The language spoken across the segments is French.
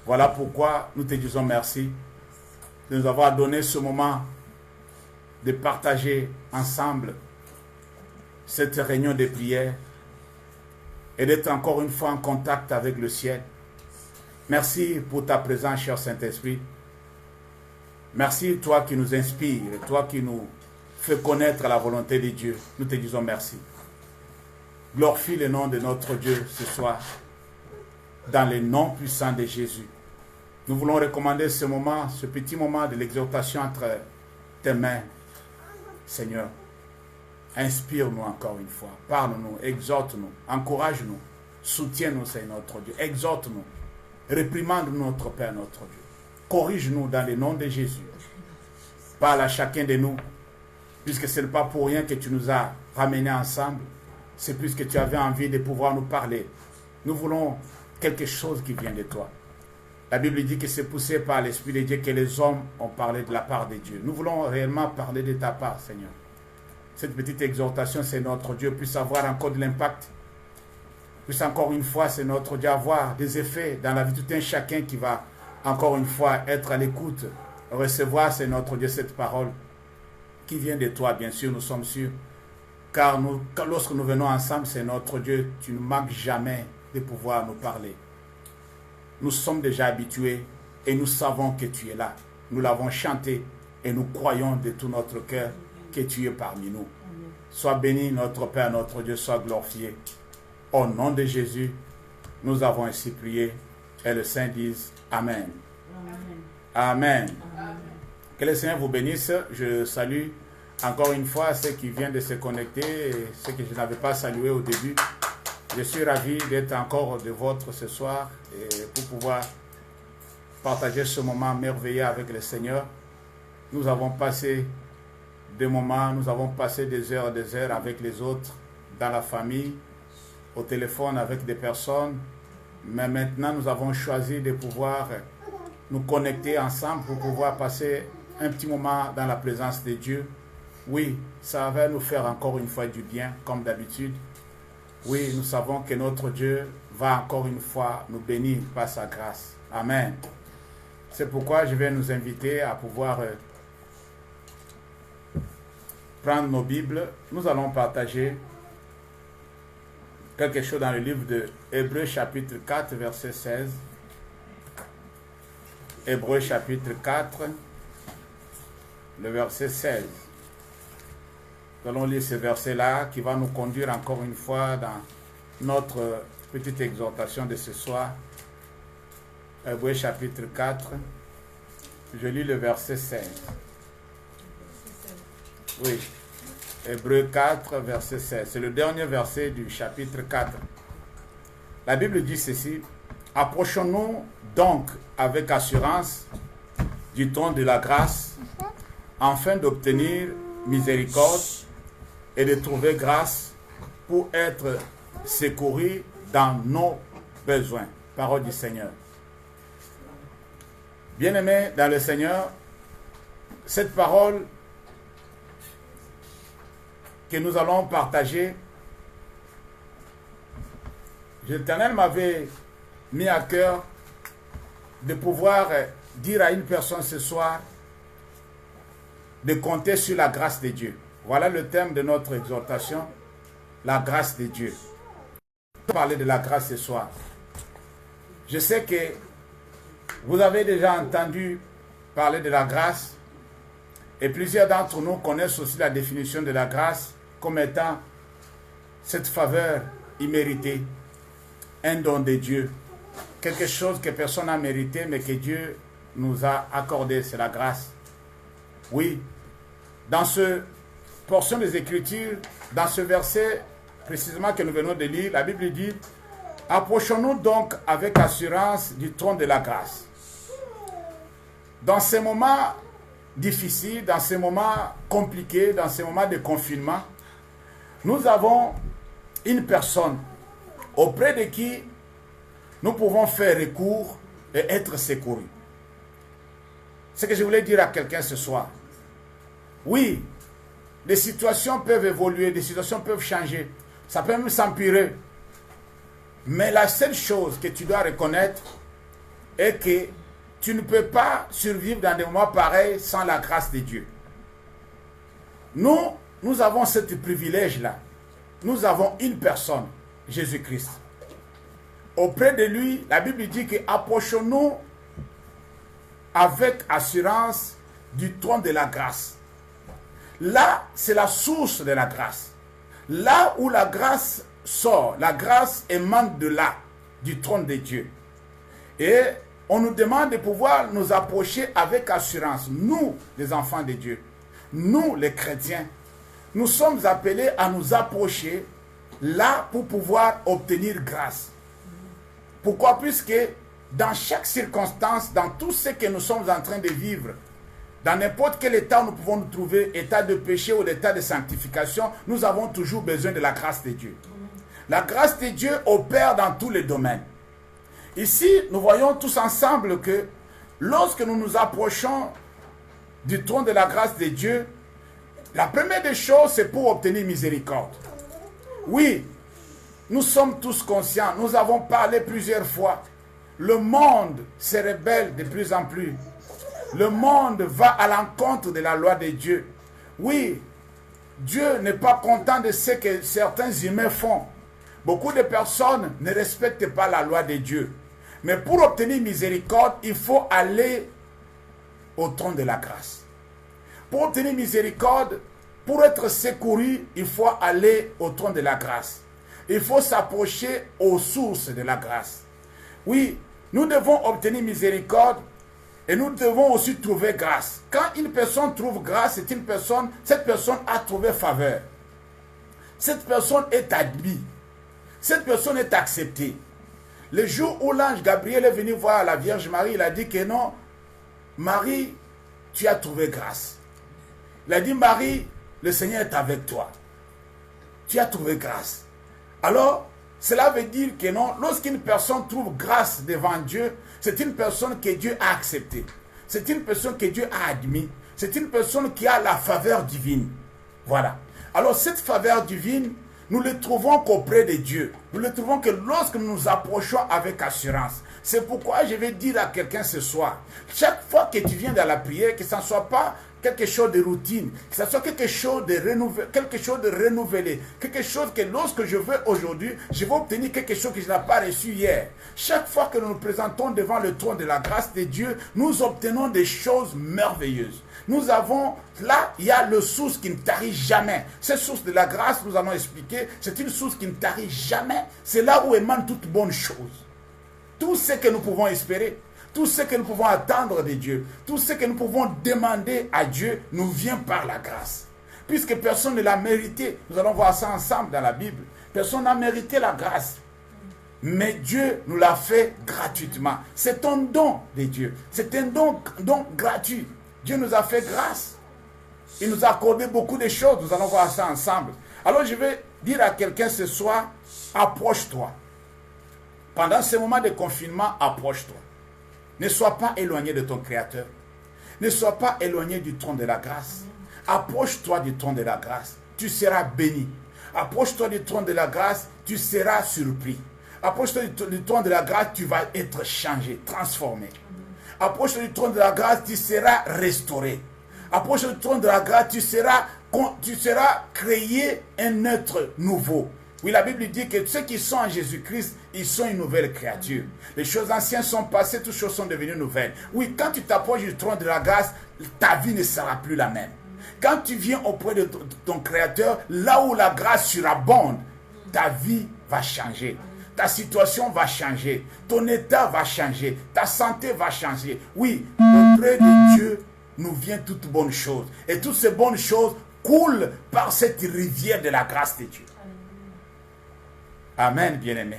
Voilà pourquoi nous te disons merci de nous avoir donné ce moment de partager ensemble cette réunion de prière et d'être encore une fois en contact avec le ciel. Merci pour ta présence, cher Saint-Esprit. Merci, toi qui nous inspires, toi qui nous fais connaître la volonté de Dieu. Nous te disons merci. Glorifie le nom de notre Dieu ce soir, dans le nom puissant de Jésus. Nous voulons recommander ce moment, ce petit moment de l'exhortation entre tes mains, Seigneur. Inspire-nous encore une fois. Parle-nous, exhorte-nous, encourage-nous, soutiens-nous, Seigneur notre Dieu. Exhorte-nous, réprimande-nous, notre Père, notre Dieu. Corrige-nous dans le nom de Jésus. Parle à chacun de nous, puisque ce n'est pas pour rien que tu nous as ramenés ensemble. C'est puisque tu avais envie de pouvoir nous parler. Nous voulons quelque chose qui vient de toi. La Bible dit que c'est poussé par l'Esprit de Dieu que les hommes ont parlé de la part de Dieu. Nous voulons réellement parler de ta part, Seigneur. Cette petite exhortation, c'est notre Dieu, puisse avoir encore de l'impact. Puisse encore une fois, c'est notre Dieu, avoir des effets dans la vie de tout un chacun qui va encore une fois être à l'écoute, recevoir, c'est notre Dieu, cette parole qui vient de toi, bien sûr, nous sommes sûrs. Car lorsque nous venons ensemble, c'est notre Dieu, tu ne manques jamais de pouvoir nous parler. Nous sommes déjà habitués et nous savons que tu es là. Nous l'avons chanté et nous croyons de tout notre cœur que tu es parmi nous. Amen. Sois béni notre Père, notre Dieu, sois glorifié. Au nom de Jésus, nous avons ainsi prié et le Saint dise Amen. Amen. Amen. Amen. Que le Seigneur vous bénisse. Je salue encore une fois ceux qui viennent de se connecter et ceux que je n'avais pas salués au début. Je suis ravi d'être encore de vôtres ce soir et pour pouvoir partager ce moment merveilleux avec le Seigneur. Nous avons passé des moments, nous avons passé des heures avec les autres, dans la famille, au téléphone avec des personnes. Mais maintenant, nous avons choisi de pouvoir nous connecter ensemble pour pouvoir passer un petit moment dans la présence de Dieu. Oui, ça va nous faire encore une fois du bien, comme d'habitude. Oui, nous savons que notre Dieu va encore une fois nous bénir par sa grâce. Amen. C'est pourquoi je vais nous inviter à pouvoir prendre nos Bibles. Nous allons partager quelque chose dans le livre de Hébreux chapitre 4, verset 16. Hébreux chapitre 4, le verset 16. Nous allons lire ce verset-là qui va nous conduire encore une fois dans notre petite exhortation de ce soir. Hébreux chapitre 4, je lis le verset 16. Oui, Hébreux 4, verset 16. C'est le dernier verset du chapitre 4. La Bible dit ceci. Approchons-nous donc avec assurance du trône de la grâce, afin d'obtenir miséricorde et de trouver grâce pour être secourus dans nos besoins. Parole du Seigneur. Bien-aimés dans le Seigneur, cette parole que nous allons partager, l'Éternel m'avait mis à cœur de pouvoir dire à une personne ce soir de compter sur la grâce de Dieu. Voilà le thème de notre exhortation, la grâce de Dieu. Je vais parler de la grâce ce soir. Je sais que vous avez déjà entendu parler de la grâce et plusieurs d'entre nous connaissent aussi la définition de la grâce comme étant cette faveur imméritée, un don de Dieu, quelque chose que personne n'a mérité mais que Dieu nous a accordé, c'est la grâce. Oui, dans ce portion des Écritures, dans ce verset précisément que nous venons de lire, la Bible dit « Approchons-nous donc avec assurance du trône de la grâce. » Dans ces moments difficiles, dans ces moments compliqués, dans ces moments de confinement, nous avons une personne auprès de qui nous pouvons faire recours et être secourus. C'est ce que je voulais dire à quelqu'un ce soir. Oui, les situations peuvent évoluer, les situations peuvent changer, ça peut même s'empirer. Mais la seule chose que tu dois reconnaître, et que tu ne peux pas survivre dans des moments pareils sans la grâce de Dieu. Nous avons ce privilège-là. Nous avons une personne, Jésus-Christ. Auprès de lui, la Bible dit que approchons-nous avec assurance du trône de la grâce. Là, c'est la source de la grâce. Là où la grâce sort, la grâce émane de là, du trône de Dieu. Et on nous demande de pouvoir nous approcher avec assurance. Nous, les enfants de Dieu, nous, les chrétiens, nous sommes appelés à nous approcher là pour pouvoir obtenir grâce. Pourquoi? Puisque dans chaque circonstance, dans tout ce que nous sommes en train de vivre, dans n'importe quel état nous pouvons nous trouver, état de péché ou état de sanctification, nous avons toujours besoin de la grâce de Dieu. La grâce de Dieu opère dans tous les domaines. Ici, nous voyons tous ensemble que lorsque nous nous approchons du trône de la grâce de Dieu, la première des choses, c'est pour obtenir miséricorde. Oui, nous sommes tous conscients, nous avons parlé plusieurs fois. Le monde se rebelle de plus en plus. Le monde va à l'encontre de la loi de Dieu. Oui, Dieu n'est pas content de ce que certains humains font. Beaucoup de personnes ne respectent pas la loi de Dieu. Mais pour obtenir miséricorde, il faut aller au trône de la grâce. Pour obtenir miséricorde, pour être secouru, il faut aller au trône de la grâce. Il faut s'approcher aux sources de la grâce. Oui, nous devons obtenir miséricorde et nous devons aussi trouver grâce. Quand une personne trouve grâce, cette personne a trouvé faveur. Cette personne est admise. Cette personne est acceptée. Le jour où l'ange Gabriel est venu voir la Vierge Marie, il a dit que non, Marie, tu as trouvé grâce. Il a dit, Marie, le Seigneur est avec toi. Tu as trouvé grâce. Alors, cela veut dire que non, lorsqu'une personne trouve grâce devant Dieu, c'est une personne que Dieu a acceptée. C'est une personne que Dieu a admise. C'est une personne qui a la faveur divine. Voilà. Alors, cette faveur divine, nous ne le trouvons qu'auprès de Dieu. Nous ne le trouvons que lorsque nous nous approchons avec assurance. C'est pourquoi je vais dire à quelqu'un ce soir, chaque fois que tu viens dans la prière, que ça ne soit pas quelque chose de routine, que ce soit quelque chose de renouvelé, quelque chose que lorsque je veux aujourd'hui, je vais obtenir quelque chose que je n'ai pas reçu hier. Chaque fois que nous nous présentons devant le trône de la grâce de Dieu, nous obtenons des choses merveilleuses. Nous avons, là, il y a le source qui ne tarit jamais. Cette source de la grâce, nous allons expliquer, c'est une source qui ne tarit jamais. C'est là où émane toute bonne chose. Tout ce que nous pouvons espérer, tout ce que nous pouvons attendre de Dieu, tout ce que nous pouvons demander à Dieu, nous vient par la grâce. Puisque personne ne l'a mérité, nous allons voir ça ensemble dans la Bible. Personne n'a mérité la grâce. Mais Dieu nous l'a fait gratuitement. C'est un don de Dieu. C'est un don gratuit. Dieu nous a fait grâce. Il nous a accordé beaucoup de choses. Nous allons voir ça ensemble. Alors je vais dire à quelqu'un ce soir, approche-toi. Pendant ce moment de confinement, approche-toi. Ne sois pas éloigné de ton Créateur. Ne sois pas éloigné du trône de la grâce. Approche-toi du trône de la grâce. Tu seras béni. Approche-toi du trône de la grâce. Tu seras surpris. Approche-toi du trône de la grâce. Tu vas être changé, transformé. Approche-toi du trône de la grâce. Tu seras restauré. Approche-toi du trône de la grâce. Tu seras créé un être nouveau. Oui, la Bible dit que ceux qui sont en Jésus-Christ, ils sont une nouvelle créature. Les choses anciennes sont passées, toutes choses sont devenues nouvelles. Oui, quand tu t'approches du trône de la grâce, ta vie ne sera plus la même. Quand tu viens auprès de ton Créateur, là où la grâce surabonde, ta vie va changer. Ta situation va changer. Ton état va changer. Ta santé va changer. Oui, auprès de Dieu, nous vient toutes bonnes choses. Et toutes ces bonnes choses coulent par cette rivière de la grâce de Dieu. Amen, bien-aimé.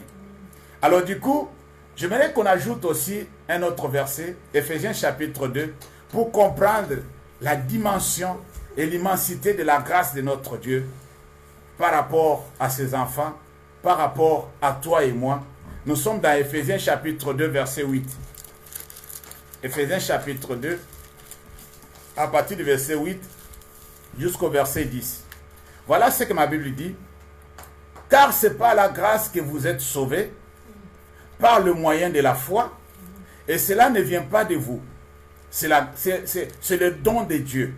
Alors du coup, j'aimerais qu'on ajoute aussi un autre verset, Éphésiens chapitre 2, pour comprendre la dimension et l'immensité de la grâce de notre Dieu par rapport à ses enfants, par rapport à toi et moi. Nous sommes dans Éphésiens chapitre 2, verset 8. Éphésiens chapitre 2, à partir du verset 8 jusqu'au verset 10. Voilà ce que ma Bible dit. Car c'est par la grâce que vous êtes sauvés, par le moyen de la foi, Et cela ne vient pas de vous. C'est le don de Dieu.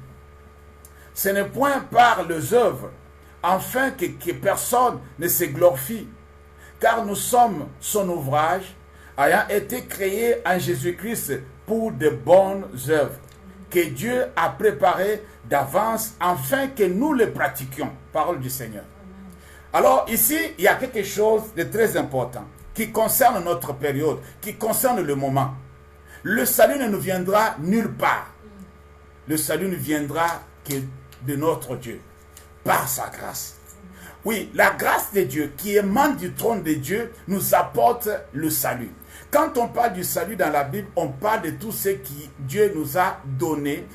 Ce n'est point par les œuvres, afin que personne ne se glorifie. Car nous sommes son ouvrage, ayant été créés en Jésus-Christ pour de bonnes œuvres, que Dieu a préparées d'avance, afin que nous les pratiquions. Parole du Seigneur. Alors ici, il y a quelque chose de très important qui concerne notre période, qui concerne le moment. Le salut ne nous viendra nulle part. Le salut ne viendra que de notre Dieu, par sa grâce. Oui, la grâce de Dieu qui émane du trône de Dieu nous apporte le salut. Quand on parle du salut dans la Bible, on parle de tout ce que Dieu nous a donné.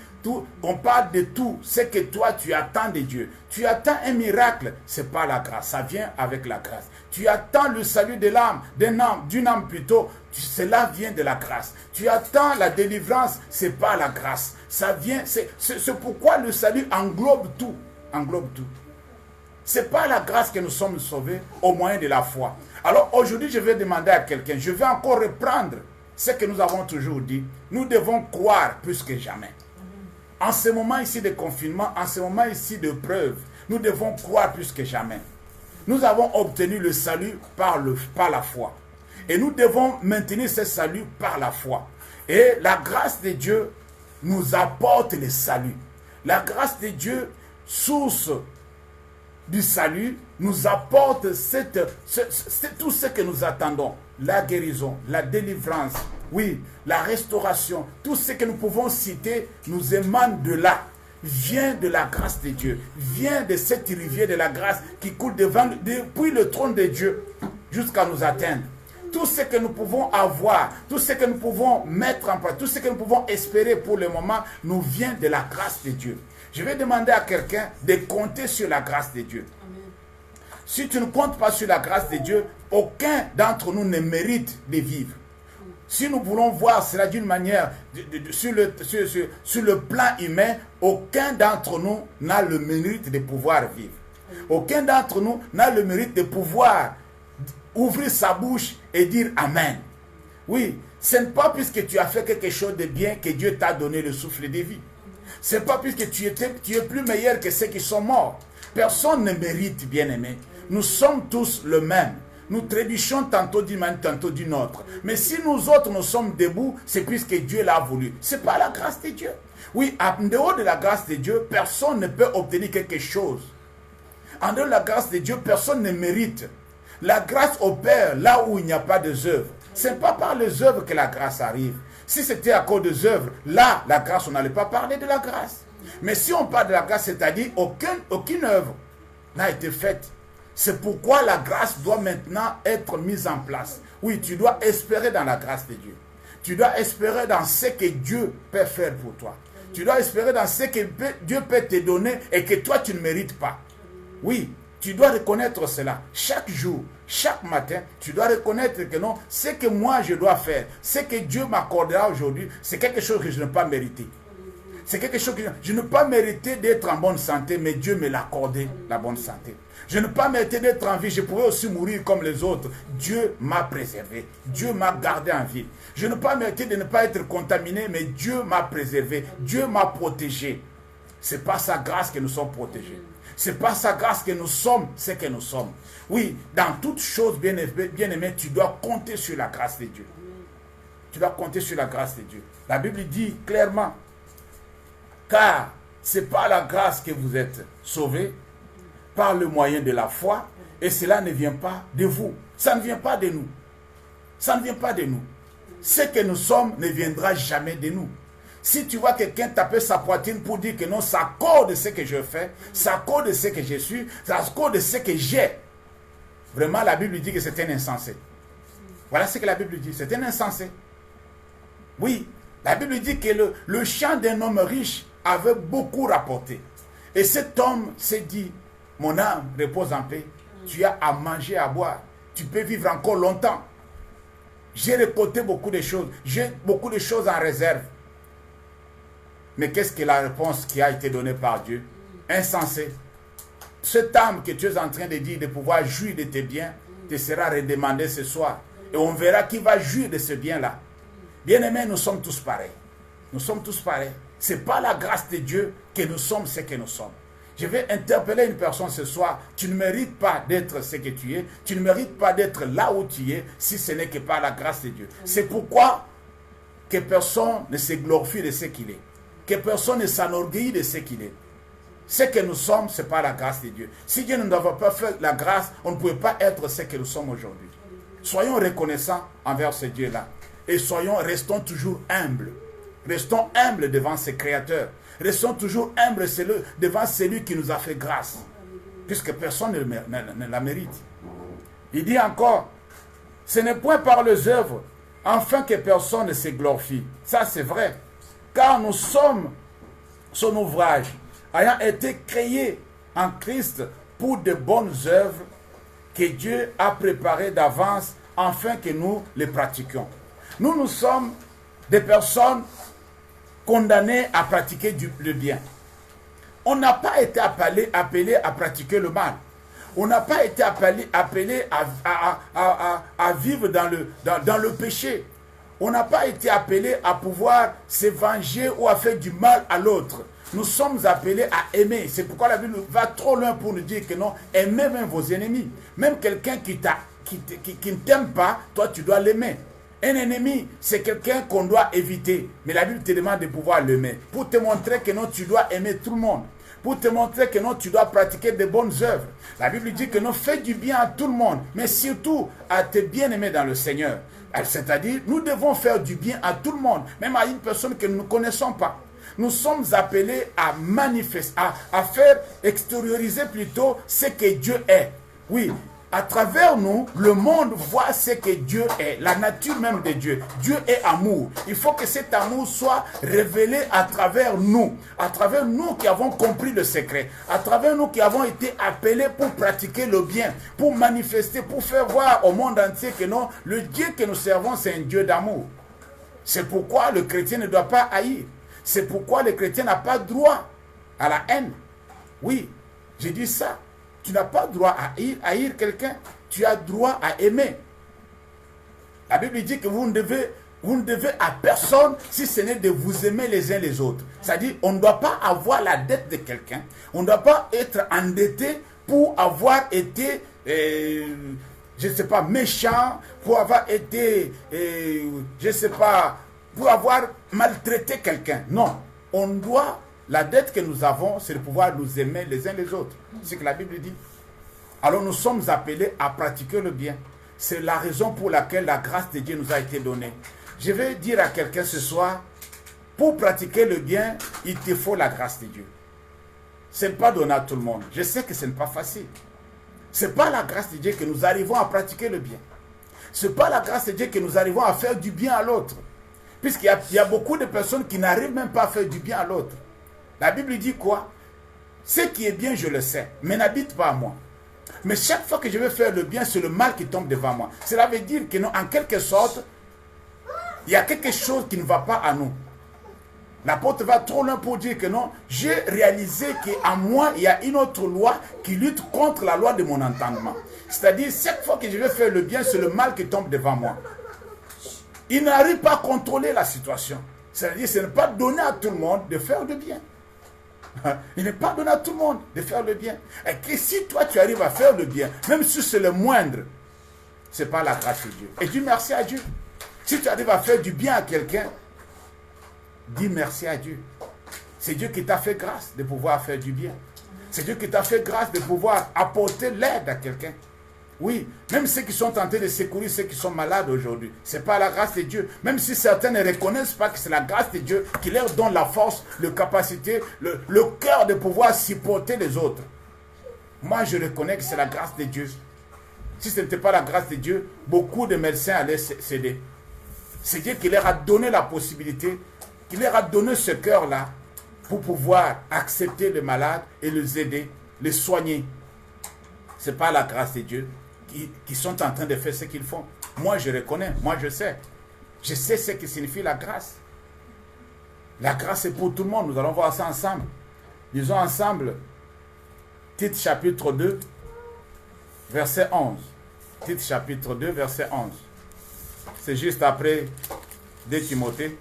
On parle de tout ce que toi tu attends de Dieu. Tu attends un miracle, c'est pas la grâce, ça vient avec la grâce. Tu attends le salut de l'âme, d'une âme plutôt, cela vient de la grâce. Tu attends la délivrance, c'est pas la grâce. Ça vient, c'est pourquoi le salut englobe tout. Englobe tout. C'est pas la grâce que nous sommes sauvés au moyen de la foi. Alors aujourd'hui, je vais demander à quelqu'un, je vais encore reprendre ce que nous avons toujours dit. Nous devons croire plus que jamais. En ce moment ici de confinement, en ce moment ici de preuve, nous devons croire plus que jamais. Nous avons obtenu le salut par la foi. Et nous devons maintenir ce salut par la foi. Et la grâce de Dieu nous apporte le salut. La grâce de Dieu, source du salut, nous apporte tout ce que nous attendons. La guérison, la délivrance, oui, la restauration, tout ce que nous pouvons citer nous émane de là, vient de la grâce de Dieu, vient de cette rivière de la grâce qui coule depuis le trône de Dieu jusqu'à nous atteindre. Tout ce que nous pouvons avoir, tout ce que nous pouvons mettre en place, tout ce que nous pouvons espérer pour le moment, nous vient de la grâce de Dieu. Je vais demander à quelqu'un de compter sur la grâce de Dieu. Amen. Si tu ne comptes pas sur la grâce de Dieu, aucun d'entre nous ne mérite de vivre. Si nous voulons voir cela d'une manière, sur le plan humain, aucun d'entre nous n'a le mérite de pouvoir vivre. Aucun d'entre nous n'a le mérite de pouvoir ouvrir sa bouche et dire Amen. Oui, ce n'est pas puisque tu as fait quelque chose de bien que Dieu t'a donné le souffle de vie. Ce n'est pas puisque tu es plus meilleur que ceux qui sont morts. Personne ne mérite, bien-aimé. Nous sommes tous le même. Nous trébuchons tantôt d'une main, tantôt d'une autre. Mais si nous autres, nous sommes debout, c'est puisque Dieu l'a voulu. Ce n'est pas la grâce de Dieu. Oui, en dehors de la grâce de Dieu, personne ne peut obtenir quelque chose. En dehors de la grâce de Dieu, personne ne mérite. La grâce opère là où il n'y a pas de œuvres. Ce n'est pas par les œuvres que la grâce arrive. Si c'était à cause des œuvres, là, la grâce, on n'allait pas parler de la grâce. Mais si on parle de la grâce, c'est-à-dire aucune œuvre n'a été faite. C'est pourquoi la grâce doit maintenant être mise en place. Oui, tu dois espérer dans la grâce de Dieu. Tu dois espérer dans ce que Dieu peut faire pour toi. Tu dois espérer dans ce que Dieu peut te donner et que toi, tu ne mérites pas. Oui, tu dois reconnaître cela. Chaque jour, chaque matin, tu dois reconnaître que non, ce que moi je dois faire, ce que Dieu m'accordera aujourd'hui, c'est quelque chose que je n'ai pas mérité. C'est quelque chose que je n'ai pas mérité d'être en bonne santé, mais Dieu me l'a accordé, la bonne santé. Je n'ai pas mérité d'être en vie, je pouvais aussi mourir comme les autres. Dieu m'a préservé, Dieu m'a gardé en vie. Je n'ai pas mérité de ne pas être contaminé, mais Dieu m'a préservé, Dieu m'a protégé. C'est par sa grâce que nous sommes protégés. C'est par sa grâce que nous sommes ce que nous sommes. Oui, dans toutes choses, bien-aimé, tu dois compter sur la grâce de Dieu. Tu dois compter sur la grâce de Dieu. La Bible dit clairement, car c'est par la grâce que vous êtes sauvés, par le moyen de la foi, et cela ne vient pas de vous. Ça ne vient pas de nous. Ça ne vient pas de nous. Ce que nous sommes ne viendra jamais de nous. Si tu vois quelqu'un taper sa poitrine pour dire que non, c'est à cause de ce que je fais, c'est à cause de ce que je suis, c'est à cause de ce que j'ai. Vraiment, la Bible dit que c'est un insensé. Voilà ce que la Bible dit, c'est un insensé. Oui, la Bible dit que le champ d'un homme riche avait beaucoup rapporté. Et cet homme s'est dit, mon âme repose en paix, tu as à manger, à boire, tu peux vivre encore longtemps. J'ai récolté beaucoup de choses, j'ai beaucoup de choses en réserve. Mais qu'est-ce que la réponse qui a été donnée par Dieu? Insensé. Cette âme que tu es en train de dire de pouvoir jouir de tes biens te sera redemandée ce soir. Et on verra qui va jouir de ce bien-là. Bien-aimés, nous sommes tous pareils. Nous sommes tous pareils. Ce n'est pas la grâce de Dieu que nous sommes ce que nous sommes. Je vais interpeller une personne ce soir. Tu ne mérites pas d'être ce que tu es. Tu ne mérites pas d'être là où tu es si ce n'est que par la grâce de Dieu. C'est pourquoi que personne ne se glorifie de ce qu'il est. Que personne ne s'enorgueillit de ce qu'il est. Ce que nous sommes, c'est par la grâce de Dieu. Si Dieu ne nous avait pas fait la grâce, on ne pouvait pas être ce que nous sommes aujourd'hui. Soyons reconnaissants envers ce Dieu-là. Et restons toujours humbles. Restons humbles devant ce Créateur. Restons toujours humbles devant celui qui nous a fait grâce. Puisque personne ne la mérite. Il dit encore, ce n'est point par les œuvres, afin que personne ne se glorifie. Ça c'est vrai. Car nous sommes son ouvrage, ayant été créés en Christ pour de bonnes œuvres que Dieu a préparées d'avance afin que nous les pratiquions. Nous sommes des personnes condamnées à pratiquer le bien. On n'a pas été appelés à pratiquer le mal. On n'a pas été appelés à vivre dans le péché. On n'a pas été appelés à pouvoir se venger ou à faire du mal à l'autre. Nous sommes appelés à aimer. C'est pourquoi la Bible va trop loin pour nous dire que non, aimez même vos ennemis. Même quelqu'un qui ne t'aime pas, toi tu dois l'aimer. Un ennemi, c'est quelqu'un qu'on doit éviter. Mais la Bible te demande de pouvoir l'aimer. Pour te montrer que non, tu dois aimer tout le monde. Pour te montrer que non, tu dois pratiquer de bonnes œuvres. La Bible dit que non, fais du bien à tout le monde. Mais surtout à tes bien-aimés dans le Seigneur. C'est-à-dire, nous devons faire du bien à tout le monde. Même à une personne que nous ne connaissons pas. Nous sommes appelés à manifester, à faire extérioriser plutôt ce que Dieu est. Oui. À travers nous, le monde voit ce que Dieu est, la nature même de Dieu. Dieu est amour. Il faut que cet amour soit révélé à travers nous qui avons compris le secret, à travers nous qui avons été appelés pour pratiquer le bien, pour manifester, pour faire voir au monde entier que non, le Dieu que nous servons, c'est un Dieu d'amour. C'est pourquoi le chrétien ne doit pas haïr. C'est pourquoi le chrétien n'a pas droit à la haine. Oui, j'ai dit ça. Tu n'as pas droit à haïr quelqu'un. Tu as droit à aimer. La Bible dit que vous ne devez à personne si ce n'est de vous aimer les uns les autres. C'est-à-dire, on ne doit pas avoir la dette de quelqu'un. On ne doit pas être endetté pour avoir été, je ne sais pas, méchant, pour avoir été, je ne sais pas, pour avoir maltraité quelqu'un. Non, on doit... La dette que nous avons, c'est de pouvoir nous aimer les uns les autres. C'est ce que la Bible dit. Alors nous sommes appelés à pratiquer le bien. C'est la raison pour laquelle la grâce de Dieu nous a été donnée. Je vais dire à quelqu'un ce soir, pour pratiquer le bien, il te faut la grâce de Dieu. Ce n'est pas donné à tout le monde. Je sais que ce n'est pas facile. Ce n'est pas la grâce de Dieu que nous arrivons à pratiquer le bien. Ce n'est pas la grâce de Dieu que nous arrivons à faire du bien à l'autre. Puisqu'il y a beaucoup de personnes qui n'arrivent même pas à faire du bien à l'autre. La Bible dit quoi? Ce qui est bien, je le sais, mais n'habite pas à moi. Mais chaque fois que je vais faire le bien, c'est le mal qui tombe devant moi. Cela veut dire que non, en quelque sorte, il y a quelque chose qui ne va pas à nous. L'apôtre va trop loin pour dire que non, j'ai réalisé qu'en moi, il y a une autre loi qui lutte contre la loi de mon entendement. C'est-à-dire, chaque fois que je vais faire le bien, c'est le mal qui tombe devant moi. Il n'arrive pas à contrôler la situation. C'est-à-dire, ce n'est pas donné à tout le monde de faire le bien. Il n'est pas donné à tout le monde de faire le bien. Et que si toi tu arrives à faire le bien, même si c'est le moindre, c'est pas la grâce de Dieu. Et dis merci à Dieu. Si tu arrives à faire du bien à quelqu'un, dis merci à Dieu. C'est Dieu qui t'a fait grâce de pouvoir faire du bien. C'est Dieu qui t'a fait grâce de pouvoir apporter l'aide à quelqu'un. Oui, même ceux qui sont tentés de secourir ceux qui sont malades aujourd'hui, ce n'est pas la grâce de Dieu. Même si certains ne reconnaissent pas que c'est la grâce de Dieu qui leur donne la force, la capacité, le cœur de pouvoir supporter les autres. Moi, je reconnais que c'est la grâce de Dieu. Si ce n'était pas la grâce de Dieu, beaucoup de médecins allaient céder. C'est Dieu qui leur a donné la possibilité, qui leur a donné ce cœur-là pour pouvoir accepter les malades et les aider, les soigner. Ce n'est pas la grâce de Dieu qui sont en train de faire ce qu'ils font. Moi, je reconnais, moi, je sais. Je sais ce que signifie la grâce. La grâce est pour tout le monde. Nous allons voir ça ensemble. Lisons ensemble Tite chapitre 2, verset 11. Tite chapitre 2, verset 11. C'est juste après 2 Timothée,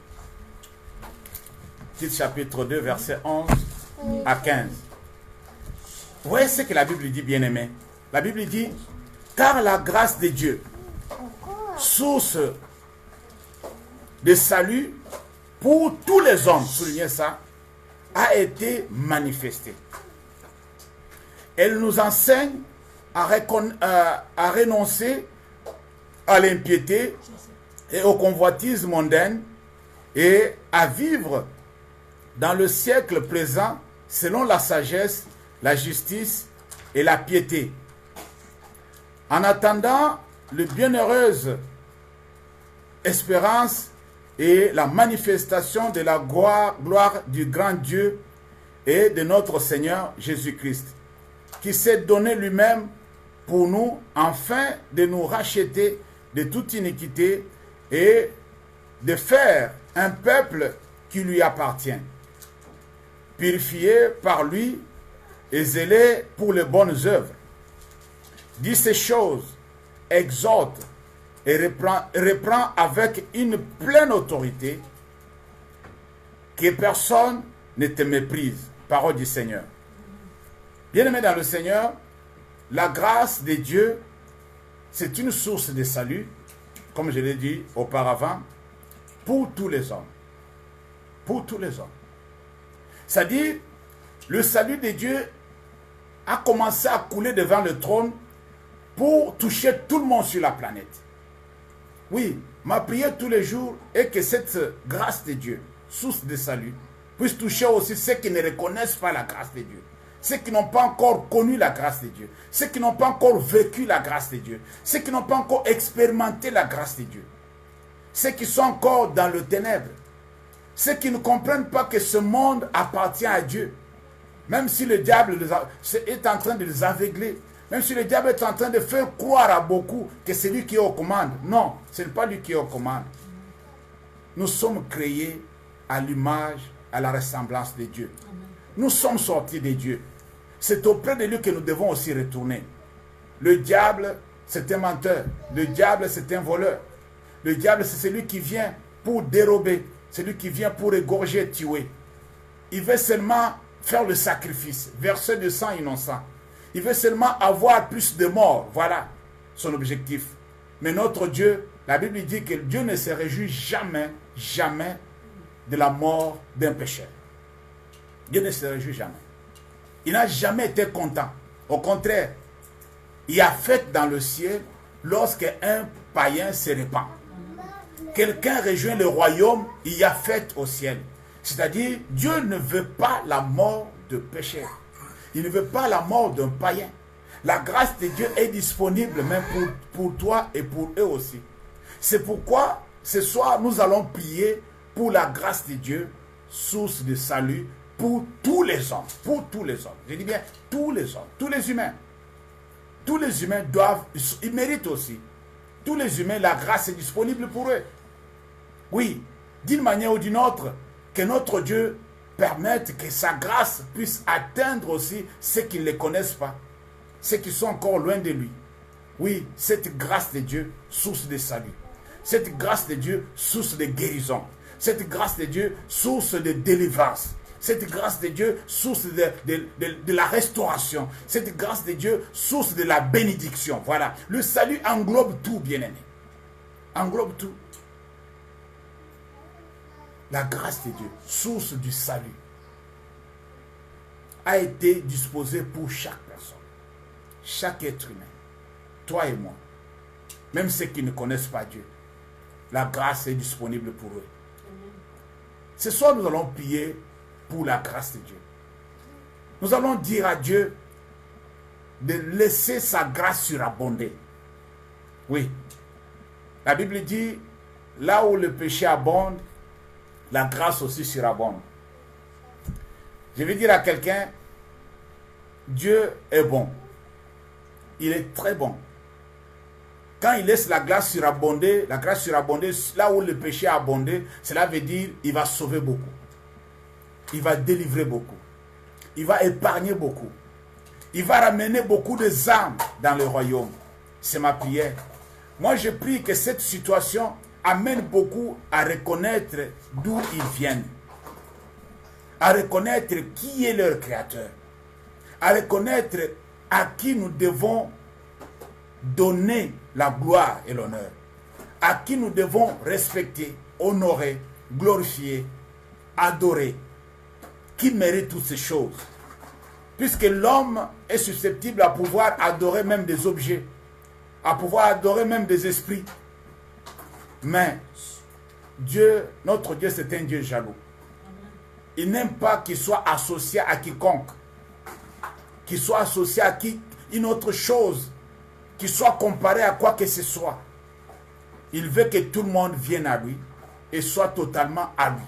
Tite chapitre 2, verset 11 à 15. Vous voyez ce que la Bible dit, bien-aimé? La Bible dit, car la grâce de Dieu, source de salut pour tous les hommes, soulignez ça, a été manifestée. Elle nous enseigne à renoncer à l'impiété et aux convoitises mondaines et à vivre dans le siècle présent selon la sagesse, la justice et la piété. En attendant le bienheureuse espérance et la manifestation de la gloire du grand Dieu et de notre Seigneur Jésus-Christ, qui s'est donné lui-même pour nous, afin de nous racheter de toute iniquité et de faire un peuple qui lui appartient, purifié par lui et zélé pour les bonnes œuvres. Dit ces choses, exhorte et reprend avec une pleine autorité, que personne ne te méprise. Parole du Seigneur. Bien-aimés dans le Seigneur, la grâce de Dieu, c'est une source de salut, comme je l'ai dit auparavant, pour tous les hommes. Pour tous les hommes. C'est-à-dire, le salut de Dieu a commencé à couler devant le trône pour toucher tout le monde sur la planète. Oui, ma prière tous les jours est que cette grâce de Dieu, source de salut, puisse toucher aussi ceux qui ne reconnaissent pas la grâce de Dieu, ceux qui n'ont pas encore connu la grâce de Dieu, ceux qui n'ont pas encore vécu la grâce de Dieu, ceux qui n'ont pas encore expérimenté la grâce de Dieu, ceux qui sont encore dans le ténèbre, ceux qui ne comprennent pas que ce monde appartient à Dieu, même si le diable est en train de les aveugler, même si le diable est en train de faire croire à beaucoup que c'est lui qui est aux commandes. Non, ce n'est pas lui qui est aux commandes. Nous sommes créés à l'image, à la ressemblance de Dieu. Nous sommes sortis de Dieu. C'est auprès de lui que nous devons aussi retourner. Le diable, c'est un menteur. Le diable, c'est un voleur. Le diable, c'est celui qui vient pour dérober. Celui qui vient pour égorger, tuer. Il veut seulement faire le sacrifice, verser du sang innocent. Il veut seulement avoir plus de morts. Voilà son objectif. Mais notre Dieu, la Bible dit que Dieu ne se réjouit jamais, jamais de la mort d'un pécheur. Dieu ne se réjouit jamais. Il n'a jamais été content. Au contraire, il y a fête dans le ciel lorsque un païen se répand. Quelqu'un rejoint le royaume, il y a fête au ciel. C'est-à-dire, Dieu ne veut pas la mort de pécheur. Il ne veut pas la mort d'un païen. La grâce de Dieu est disponible même pour toi et pour eux aussi. C'est pourquoi ce soir nous allons prier pour la grâce de Dieu, source de salut pour tous les hommes. Pour tous les hommes. Je dis bien tous les hommes, tous les humains. Tous les humains doivent, ils méritent aussi. Tous les humains, la grâce est disponible pour eux. Oui, d'une manière ou d'une autre, que notre Dieu permette que sa grâce puisse atteindre aussi ceux qui ne le connaissent pas, ceux qui sont encore loin de lui. Oui, cette grâce de Dieu, source de salut. Cette grâce de Dieu, source de guérison. Cette grâce de Dieu, source de délivrance. Cette grâce de Dieu, source de la restauration. Cette grâce de Dieu, source de la bénédiction. Voilà. Le salut englobe tout, bien-aimé. Englobe tout. La grâce de Dieu, source du salut, a été disposée pour chaque personne, chaque être humain, toi et moi, même ceux qui ne connaissent pas Dieu. La grâce est disponible pour eux. Ce soir, nous allons prier pour la grâce de Dieu. Nous allons dire à Dieu de laisser sa grâce surabonder. Oui, la Bible dit, là où le péché abonde, la grâce aussi surabonde. Je vais dire à quelqu'un, Dieu est bon. Il est très bon. Quand il laisse la grâce surabonder, là où le péché a abondé, cela veut dire qu'il va sauver beaucoup. Il va délivrer beaucoup. Il va épargner beaucoup. Il va ramener beaucoup d'âmes dans le royaume. C'est ma prière. Moi, je prie que cette situation amène beaucoup à reconnaître d'où ils viennent, à reconnaître qui est leur créateur, à reconnaître à qui nous devons donner la gloire et l'honneur, à qui nous devons respecter, honorer, glorifier, adorer, qui mérite toutes ces choses. Puisque l'homme est susceptible à pouvoir adorer même des objets, à pouvoir adorer même des esprits. Mais Dieu, notre Dieu, c'est un Dieu jaloux. Il n'aime pas qu'il soit associé à quiconque, qu'il soit associé à une autre chose, qu'il soit comparé à quoi que ce soit. Il veut que tout le monde vienne à lui et soit totalement à lui.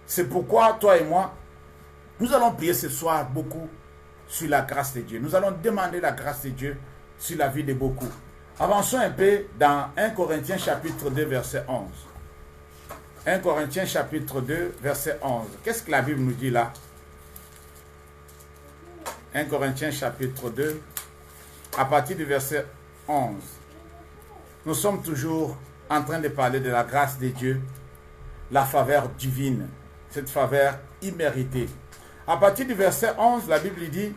C'est pourquoi toi et moi, nous allons prier ce soir beaucoup sur la grâce de Dieu. Nous allons demander la grâce de Dieu sur la vie de beaucoup. Avançons un peu dans 1 Corinthiens chapitre 2 verset 11. 1 Corinthiens chapitre 2 verset 11. Qu'est-ce que la Bible nous dit là? 1 Corinthiens chapitre 2 à partir du verset 11. Nous sommes toujours en train de parler de la grâce de Dieu, la faveur divine, cette faveur imméritée. À partir du verset 11, la Bible dit: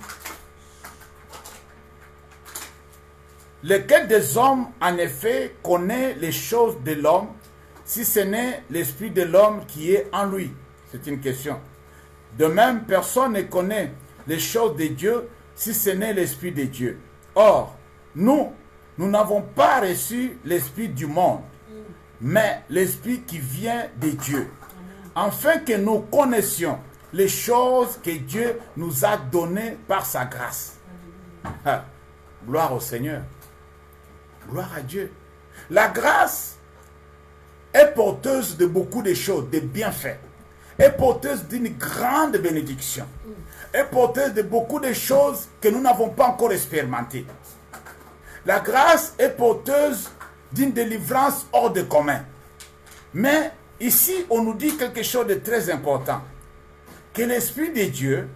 lequel des hommes, en effet, connaît les choses de l'homme, si ce n'est l'esprit de l'homme qui est en lui? C'est une question. De même, personne ne connaît les choses de Dieu, si ce n'est l'esprit de Dieu. Or, nous n'avons pas reçu l'esprit du monde, mais l'esprit qui vient de Dieu, afin que nous connaissions les choses que Dieu nous a données par sa grâce. Gloire au Seigneur. Gloire à Dieu. La grâce est porteuse de beaucoup de choses, de bienfaits. Est porteuse d'une grande bénédiction. Est porteuse de beaucoup de choses que nous n'avons pas encore expérimentées. La grâce est porteuse d'une délivrance hors de commun. Mais ici, on nous dit quelque chose de très important. Que l'Esprit de Dieu,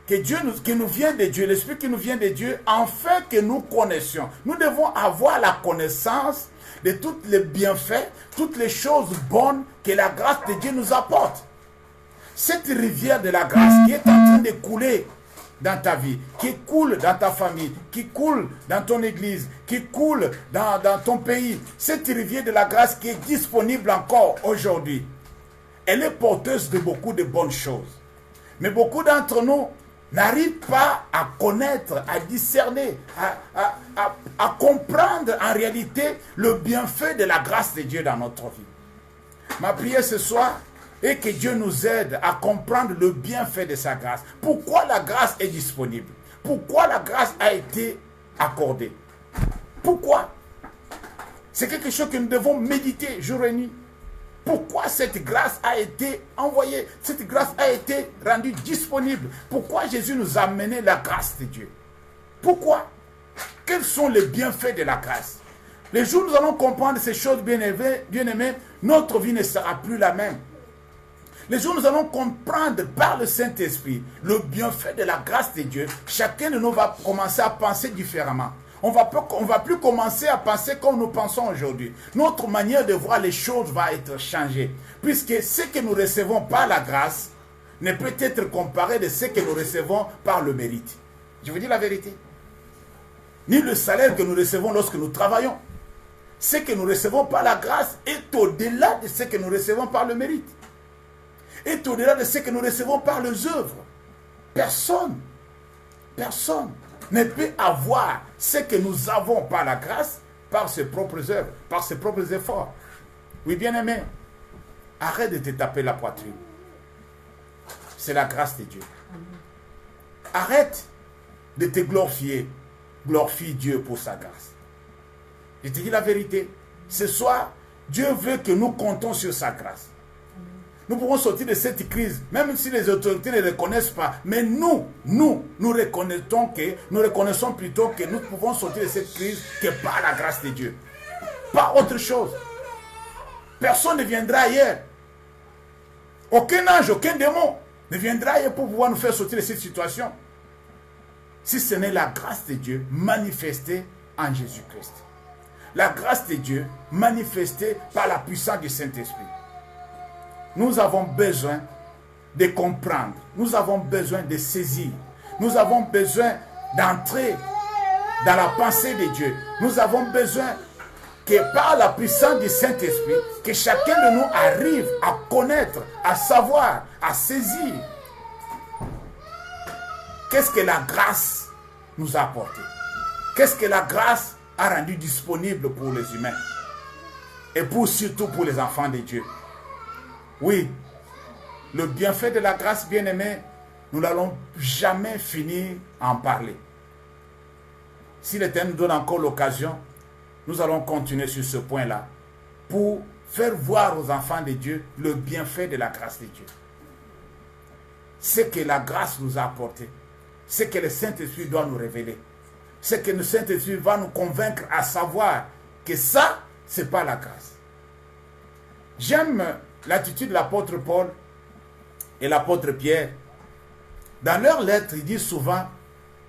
qui nous vient de Dieu, l'Esprit qui nous vient de Dieu, afin que nous connaissions. Nous devons avoir la connaissance de tous les bienfaits, toutes les choses bonnes que la grâce de Dieu nous apporte. Cette rivière de la grâce qui est en train de couler dans ta vie, qui coule dans ta famille, qui coule dans ton église, qui coule dans ton pays, cette rivière de la grâce qui est disponible encore aujourd'hui, elle est porteuse de beaucoup de bonnes choses. Mais beaucoup d'entre nous n'arrivent pas à connaître, à discerner, à comprendre en réalité le bienfait de la grâce de Dieu dans notre vie. Ma prière ce soir est que Dieu nous aide à comprendre le bienfait de sa grâce. Pourquoi la grâce est disponible? Pourquoi la grâce a été accordée? Pourquoi? C'est quelque chose que nous devons méditer jour et nuit. Pourquoi cette grâce a été envoyée? Cette grâce a été rendue disponible. Pourquoi Jésus nous a amené la grâce de Dieu? Pourquoi? Quels sont les bienfaits de la grâce? Les jours où nous allons comprendre ces choses, bien-aimés, notre vie ne sera plus la même. Les jours où nous allons comprendre par le Saint-Esprit le bienfait de la grâce de Dieu, chacun de nous va commencer à penser différemment. On va plus commencer à penser comme nous pensons aujourd'hui. Notre manière de voir les choses va être changée. Puisque ce que nous recevons par la grâce ne peut être comparé de ce que nous recevons par le mérite. Je vous dis la vérité. Ni le salaire que nous recevons lorsque nous travaillons. Ce que nous recevons par la grâce est au-delà de ce que nous recevons par le mérite. Est au-delà de ce que nous recevons par les œuvres. Personne ne peut avoir ce que nous avons par la grâce, par ses propres œuvres, par ses propres efforts. Oui, bien-aimé, arrête de te taper la poitrine. C'est la grâce de Dieu. Arrête de te glorifier. Glorifie Dieu pour sa grâce. Je te dis la vérité. Ce soir, Dieu veut que nous comptons sur sa grâce. Nous pouvons sortir de cette crise, même si les autorités ne reconnaissent pas. Mais nous reconnaissons plutôt que nous pouvons sortir de cette crise que par la grâce de Dieu. Pas autre chose. Personne ne viendra ailleurs. Aucun ange, aucun démon ne viendra ailleurs pour pouvoir nous faire sortir de cette situation. Si ce n'est la grâce de Dieu manifestée en Jésus-Christ. La grâce de Dieu manifestée par la puissance du Saint-Esprit. Nous avons besoin de comprendre. Nous avons besoin de saisir. Nous avons besoin d'entrer dans la pensée de Dieu. Nous avons besoin que par la puissance du Saint-Esprit, que chacun de nous arrive à connaître, à savoir, à saisir. Qu'est-ce que la grâce nous a apporté? Qu'est-ce que la grâce a rendu disponible pour les humains? Et surtout pour les enfants de Dieu. Oui, le bienfait de la grâce, bien-aimé, nous n'allons jamais finir à en parler. Si l'Éternel nous donne encore l'occasion, nous allons continuer sur ce point-là pour faire voir aux enfants de Dieu le bienfait de la grâce de Dieu. Ce que la grâce nous a apporté, ce que le Saint-Esprit doit nous révéler, ce que le Saint-Esprit va nous convaincre à savoir que ça, ce n'est pas la grâce. J'aime l'attitude de l'apôtre Paul et l'apôtre Pierre. Dans leurs lettres, ils disent souvent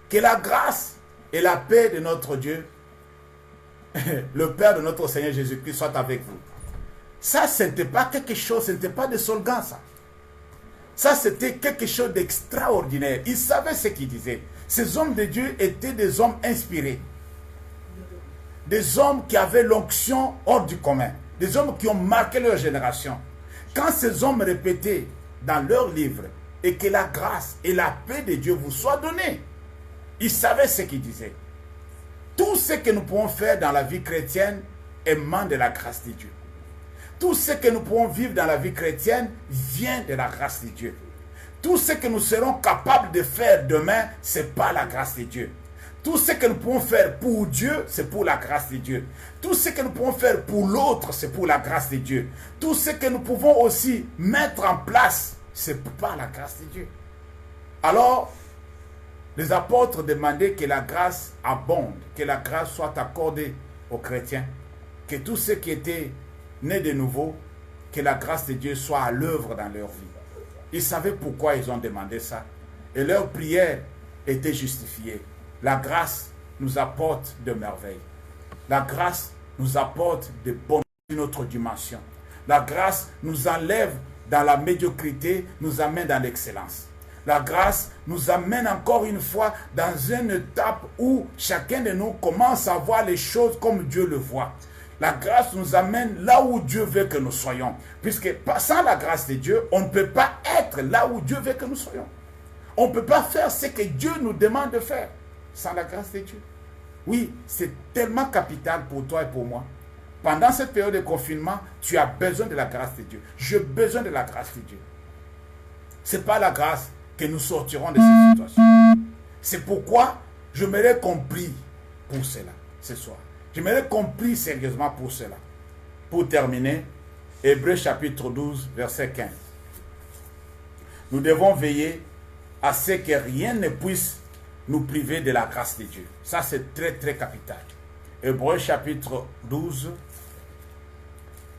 que la grâce et la paix de notre Dieu, le Père de notre Seigneur Jésus-Christ, soit avec vous. Ça, ce n'était pas quelque chose, ce n'était pas des slogans, ça. Ça, c'était quelque chose d'extraordinaire. Ils savaient ce qu'ils disaient. Ces hommes de Dieu étaient des hommes inspirés. Des hommes qui avaient l'onction hors du commun. Des hommes qui ont marqué leur génération. Quand ces hommes répétaient dans leurs livres et que la grâce et la paix de Dieu vous soient données, ils savaient ce qu'ils disaient. Tout ce que nous pouvons faire dans la vie chrétienne émane de la grâce de Dieu. Tout ce que nous pouvons vivre dans la vie chrétienne vient de la grâce de Dieu. Tout ce que nous serons capables de faire demain, ce n'est pas la grâce de Dieu. Tout ce que nous pouvons faire pour Dieu, c'est pour la grâce de Dieu. Tout ce que nous pouvons faire pour l'autre, c'est pour la grâce de Dieu. Tout ce que nous pouvons aussi mettre en place, c'est par la grâce de Dieu. Alors, les apôtres demandaient que la grâce abonde, que la grâce soit accordée aux chrétiens, que tous ceux qui étaient nés de nouveau, que la grâce de Dieu soit à l'œuvre dans leur vie. Ils savaient pourquoi ils ont demandé ça. Et leur prière était justifiée. La grâce nous apporte de merveilles. La grâce nous apporte de bonnes d'une autre dimension. La grâce nous enlève dans la médiocrité, nous amène dans l'excellence. La grâce nous amène encore une fois dans une étape où chacun de nous commence à voir les choses comme Dieu le voit. La grâce nous amène là où Dieu veut que nous soyons. Puisque sans la grâce de Dieu, on ne peut pas être là où Dieu veut que nous soyons. On ne peut pas faire ce que Dieu nous demande de faire sans la grâce de Dieu. Oui, c'est tellement capital pour toi et pour moi. Pendant cette période de confinement, tu as besoin de la grâce de Dieu. J'ai besoin de la grâce de Dieu. Ce n'est pas la grâce que nous sortirons de cette situation. C'est pourquoi je m'aurais compris pour cela ce soir. Je m'aurais compris sérieusement pour cela. Pour terminer, Hébreux chapitre 12, verset 15. Nous devons veiller à ce que rien ne puisse nous priver de la grâce de Dieu. Ça, c'est très, très capital. Hébreux chapitre 12,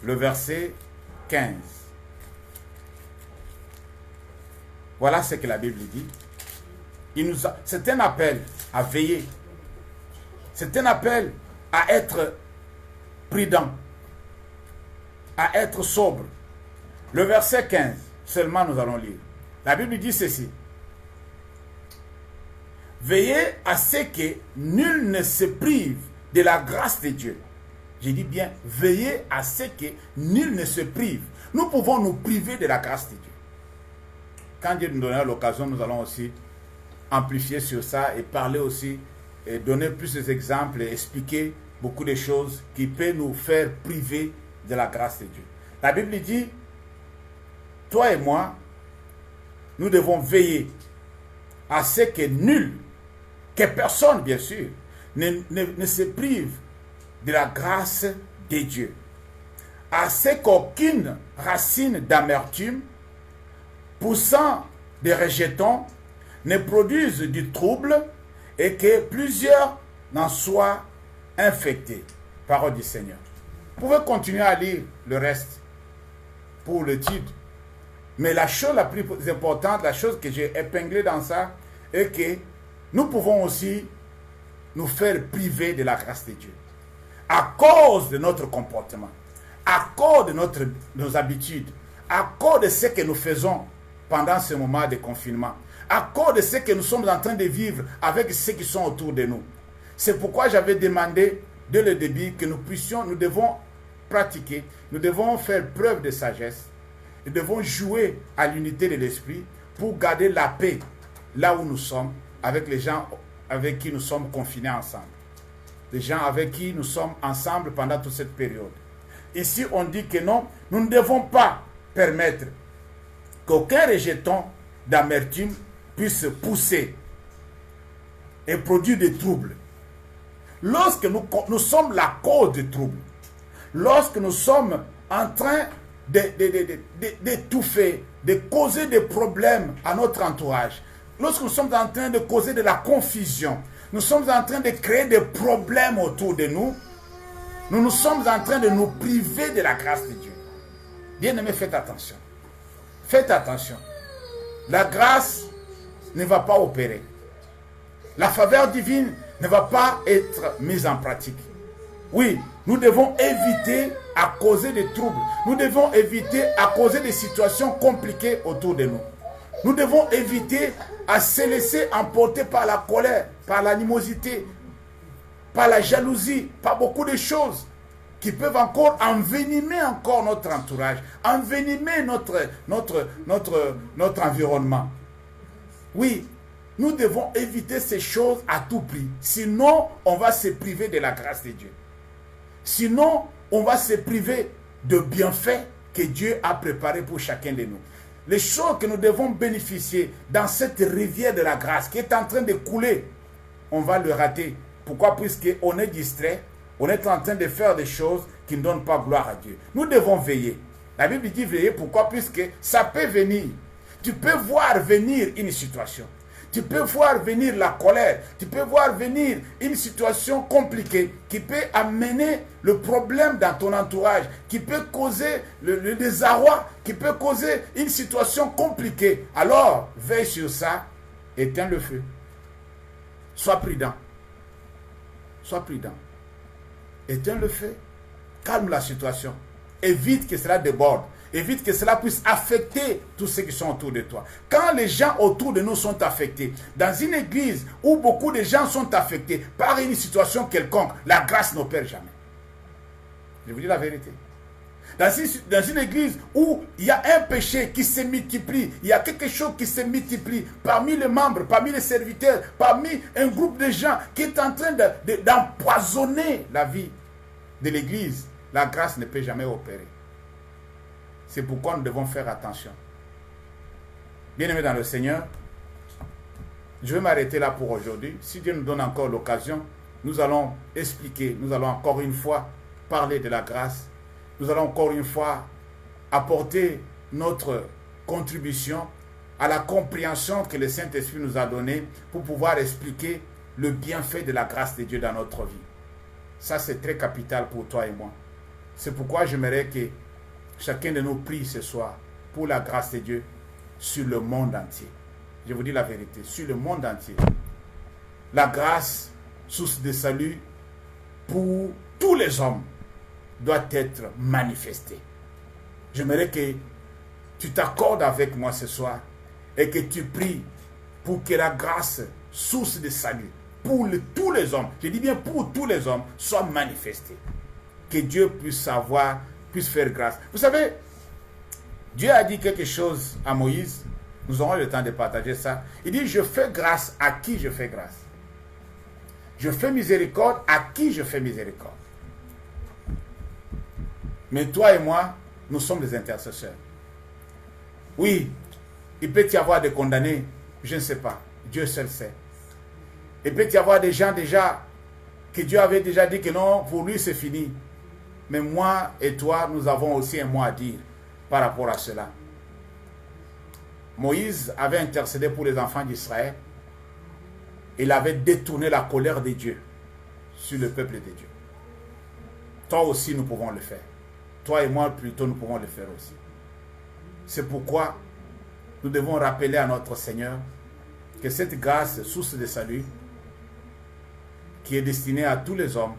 le verset 15. Voilà ce que la Bible dit. C'est un appel à veiller. C'est un appel à être prudent, à être sobre. Le verset 15, seulement nous allons lire. La Bible dit ceci. Veillez à ce que nul ne se prive de la grâce de Dieu. Je dis bien, veillez à ce que nul ne se prive. Nous pouvons nous priver de la grâce de Dieu. Quand Dieu nous donnera l'occasion, nous allons aussi amplifier sur ça et parler aussi et donner plus d'exemples et expliquer beaucoup de choses qui peuvent nous faire priver de la grâce de Dieu. La Bible dit, toi et moi, nous devons veiller à ce que nul, que personne bien sûr, ne se prive de la grâce de Dieu. À ce qu'aucune racine d'amertume, poussant des rejetons, ne produise du trouble et que plusieurs n'en soient infectés. Parole du Seigneur. Vous pouvez continuer à lire le reste pour le titre. Mais la chose la plus importante, la chose que j'ai épinglée dans ça, est que nous pouvons aussi nous faire priver de la grâce de Dieu. à cause de notre comportement, à cause de nos habitudes, à cause de ce que nous faisons pendant ce moment de confinement, à cause de ce que nous sommes en train de vivre avec ceux qui sont autour de nous. C'est pourquoi j'avais demandé dès le début que nous devons pratiquer, nous devons faire preuve de sagesse, nous devons jouer à l'unité de l'esprit pour garder la paix là où nous sommes, avec les gens avec qui nous sommes confinés ensemble. Les gens avec qui nous sommes ensemble pendant toute cette période. Ici, on dit que non, nous ne devons pas permettre qu'aucun rejeton d'amertume puisse pousser et produire des troubles. Lorsque nous sommes la cause des troubles, lorsque nous sommes en train d'étouffer, de causer des problèmes à notre entourage, lorsque nous sommes en train de causer de la confusion, nous sommes en train de créer des problèmes autour de nous, nous sommes en train de nous priver de la grâce de Dieu. Bien-aimés, faites attention. Faites attention. La grâce ne va pas opérer. La faveur divine ne va pas être mise en pratique. Oui, nous devons éviter à causer des troubles. Nous devons éviter à causer des situations compliquées autour de nous. Nous devons éviter à se laisser emporter par la colère, par l'animosité, par la jalousie, par beaucoup de choses qui peuvent encore envenimer encore notre entourage, envenimer notre environnement. Oui, nous devons éviter ces choses à tout prix. Sinon, on va se priver de la grâce de Dieu. Sinon, on va se priver de bienfaits que Dieu a préparés pour chacun de nous. Les choses que nous devons bénéficier dans cette rivière de la grâce qui est en train de couler, on va le rater. Pourquoi? Puisqu'on est distrait, on est en train de faire des choses qui ne donnent pas gloire à Dieu. Nous devons veiller. La Bible dit veiller. Pourquoi? Puisque ça peut venir. Tu peux voir venir une situation. Tu peux voir venir la colère. Tu peux voir venir une situation compliquée qui peut amener le problème dans ton entourage, qui peut causer le désarroi, qui peut causer une situation compliquée. Alors, veille sur ça, éteins le feu. Sois prudent. Sois prudent. Éteins le feu. Calme la situation. Évite que cela déborde. Évite que cela puisse affecter tous ceux qui sont autour de toi. Quand les gens autour de nous sont affectés, dans une église où beaucoup de gens sont affectés par une situation quelconque, la grâce n'opère jamais. Je vous dis la vérité. Dans une église où il y a un péché qui se multiplie, il y a quelque chose qui se multiplie parmi les membres, parmi les serviteurs, parmi un groupe de gens qui est en train d'empoisonner la vie de l'église, la grâce ne peut jamais opérer. C'est pourquoi nous devons faire attention. Bien-aimés dans le Seigneur, je vais m'arrêter là pour aujourd'hui. Si Dieu nous donne encore l'occasion, nous allons expliquer, nous allons encore une fois parler de la grâce. Nous allons encore une fois apporter notre contribution à la compréhension que le Saint-Esprit nous a donnée pour pouvoir expliquer le bienfait de la grâce de Dieu dans notre vie. Ça, c'est très capital pour toi et moi. C'est pourquoi j'aimerais que chacun de nous prie ce soir pour la grâce de Dieu sur le monde entier. Je vous dis la vérité, sur le monde entier. La grâce, source de salut pour tous les hommes, doit être manifestée. J'aimerais que tu t'accordes avec moi ce soir et que tu pries pour que la grâce, source de salut, pour tous les hommes, je dis bien pour tous les hommes, soit manifestée. Que Dieu puisse faire grâce. Vous savez, Dieu a dit quelque chose à Moïse. Nous aurons le temps de partager ça. Il dit, je fais grâce à qui je fais grâce. Je fais miséricorde à qui je fais miséricorde. Mais toi et moi, nous sommes des intercesseurs. Oui, il peut y avoir des condamnés, je ne sais pas. Dieu seul sait. Il peut y avoir des gens déjà que Dieu avait déjà dit que non, pour lui c'est fini. Mais moi et toi, nous avons aussi un mot à dire par rapport à cela. Moïse avait intercédé pour les enfants d'Israël. Il avait détourné la colère de Dieu sur le peuple de Dieu. Toi aussi, nous pouvons le faire. Toi et moi, plutôt, nous pouvons le faire aussi. C'est pourquoi nous devons rappeler à notre Seigneur que cette grâce, source de salut, qui est destinée à tous les hommes,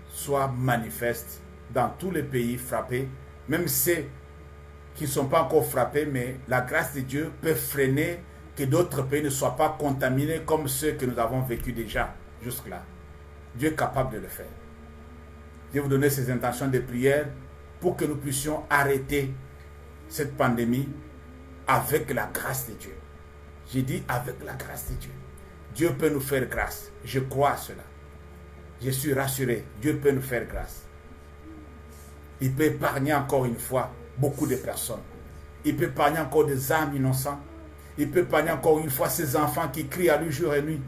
soit manifeste dans tous les pays frappés, même ceux qui ne sont pas encore frappés, mais la grâce de Dieu peut freiner que d'autres pays ne soient pas contaminés comme ceux que nous avons vécu déjà jusque-là. Dieu est capable de le faire. Dieu vous donne ces intentions de prière pour que nous puissions arrêter cette pandémie avec la grâce de Dieu. J'ai dit avec la grâce de Dieu. Dieu peut nous faire grâce. Je crois à cela. Je suis rassuré. Dieu peut nous faire grâce. Il peut épargner encore une fois beaucoup de personnes. Il peut épargner encore des âmes innocentes. Il peut épargner encore une fois ces enfants qui crient à lui jour et nuit.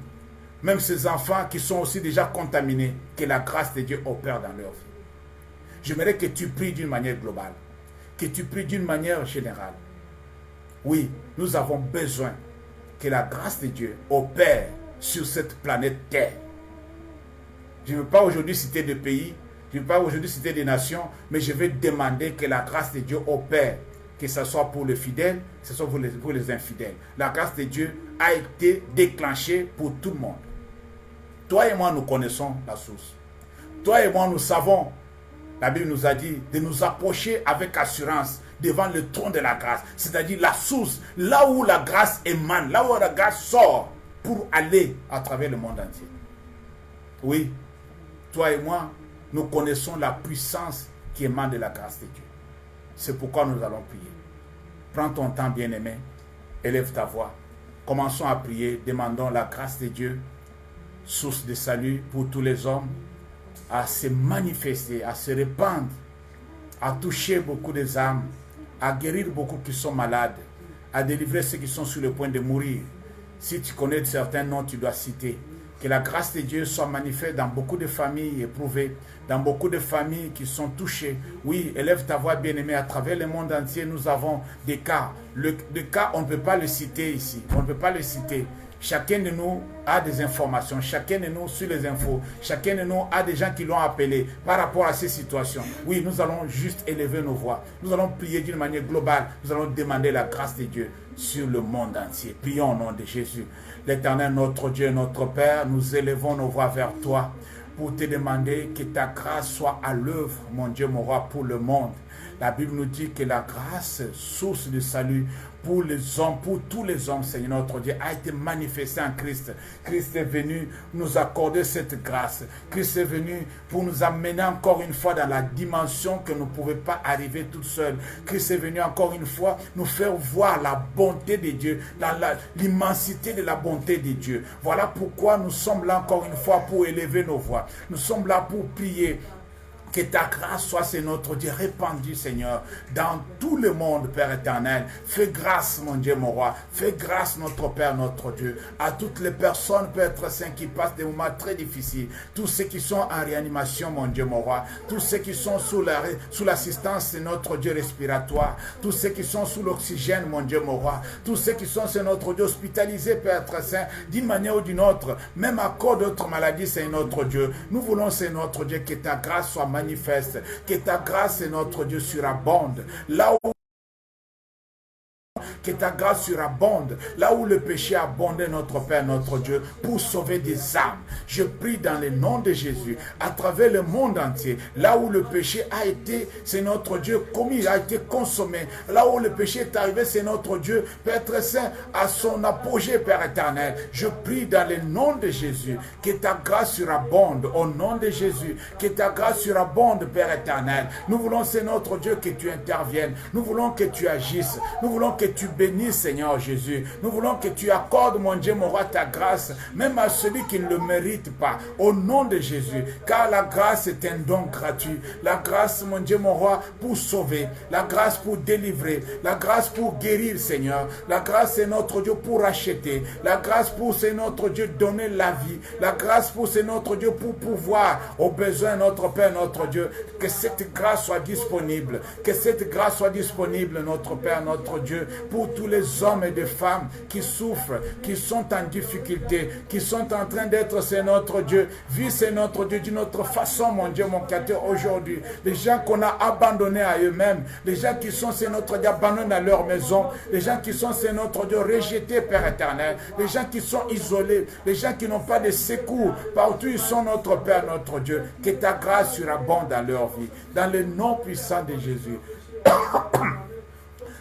Même ces enfants qui sont aussi déjà contaminés. Que la grâce de Dieu opère dans leur vie. J'aimerais que tu pries d'une manière globale. Que tu pries d'une manière générale. Oui, nous avons besoin que la grâce de Dieu opère sur cette planète Terre. Je ne veux pas aujourd'hui citer des pays, je ne veux pas aujourd'hui citer des nations, mais je vais demander que la grâce de Dieu opère, que ce soit pour les fidèles, que ce soit pour les infidèles. La grâce de Dieu a été déclenchée pour tout le monde. Toi et moi, nous connaissons la source. Toi et moi, nous savons, la Bible nous a dit de nous approcher avec assurance devant le trône de la grâce, c'est-à-dire la source, là où la grâce émane, là où la grâce sort pour aller à travers le monde entier. Oui, toi et moi, nous connaissons la puissance qui émane de la grâce de Dieu. C'est pourquoi nous allons prier. Prends ton temps, bien-aimé, élève ta voix. Commençons à prier, demandons la grâce de Dieu, source de salut pour tous les hommes, à se manifester, à se répandre, à toucher beaucoup des âmes, à guérir beaucoup qui sont malades, à délivrer ceux qui sont sur le point de mourir. Si tu connais certains noms, tu dois citer. Que la grâce de Dieu soit manifeste dans beaucoup de familles éprouvées, dans beaucoup de familles qui sont touchées. Oui, élève ta voix, bien-aimée. À travers le monde entier, nous avons des cas. Le cas, on ne peut pas le citer ici. On ne peut pas le citer. Chacun de nous a des informations, chacun de nous sur les infos, chacun de nous a des gens qui l'ont appelé par rapport à ces situations. Oui, nous allons juste élever nos voix. Nous allons prier d'une manière globale. Nous allons demander la grâce de Dieu sur le monde entier. Prions au nom de Jésus. L'Éternel, notre Dieu, notre Père, nous élevons nos voix vers toi pour te demander que ta grâce soit à l'œuvre, mon Dieu, mon roi, pour le monde. La Bible nous dit que la grâce, source de salut pour les hommes, pour tous les hommes, Seigneur notre Dieu, a été manifestée en Christ. Christ est venu nous accorder cette grâce. Christ est venu pour nous amener encore une fois dans la dimension que nous ne pouvions pas arriver tout seul. Christ est venu encore une fois nous faire voir la bonté de Dieu, l'immensité de la bonté de Dieu. Voilà pourquoi nous sommes là encore une fois pour élever nos voix. Nous sommes là pour prier. Que ta grâce soit, c'est notre Dieu, répandue, Seigneur, dans tout le monde, Père éternel. Fais grâce, mon Dieu, mon roi. Fais grâce, notre Père, notre Dieu, à toutes les personnes, Père Saint, qui passent des moments très difficiles. Tous ceux qui sont en réanimation, mon Dieu, mon roi. Tous ceux qui sont sous l'assistance de notre Dieu respiratoire. Tous ceux qui sont sous l'oxygène, mon Dieu, mon roi. Tous ceux qui sont, c'est notre Dieu, hospitalisés, Père Saint, d'une manière ou d'une autre. Même à cause d'autres maladies, c'est notre Dieu. Nous voulons, c'est notre Dieu, que ta grâce soit manifeste, que ta grâce, notre Dieu, surabonde. Là où que ta grâce surabonde, là où le péché a abondé, notre Père, notre Dieu, pour sauver des âmes. Je prie dans le nom de Jésus, à travers le monde entier, là où le péché a été, c'est notre Dieu, commis, a été consommé, là où le péché est arrivé, c'est notre Dieu, Père très saint, à son apogée, Père éternel. Je prie dans le nom de Jésus, que ta grâce surabonde, au nom de Jésus, que ta grâce surabonde, Père éternel. Nous voulons, c'est notre Dieu, que tu interviennes, nous voulons que tu agisses, nous voulons que tu bénisses, Seigneur Jésus. Nous voulons que tu accordes, mon Dieu, mon roi, ta grâce, même à celui qui ne le mérite pas, au nom de Jésus, car la grâce est un don gratuit. La grâce, mon Dieu, mon roi, pour sauver, la grâce pour délivrer, la grâce pour guérir, Seigneur. La grâce, c'est notre Dieu, pour racheter. La grâce pour, c'est notre Dieu, donner la vie. La grâce pour, c'est notre Dieu, pour pouvoir, au besoin, notre Père, notre Dieu, que cette grâce soit disponible. Que cette grâce soit disponible, notre Père, notre Dieu, pour tous les hommes et des femmes qui souffrent, qui sont en difficulté, qui sont en train d'être, c'est notre Dieu, vu c'est notre Dieu d'une autre façon, mon Dieu, mon Créateur, aujourd'hui. Les gens qu'on a abandonnés à eux-mêmes, les gens qui sont, c'est notre Dieu, abandonnés à leur maison, les gens qui sont, c'est notre Dieu, rejetés, Père éternel, les gens qui sont isolés, les gens qui n'ont pas de secours, partout ils sont, notre Père, notre Dieu, que ta grâce surabonde dans leur vie, dans le nom puissant de Jésus.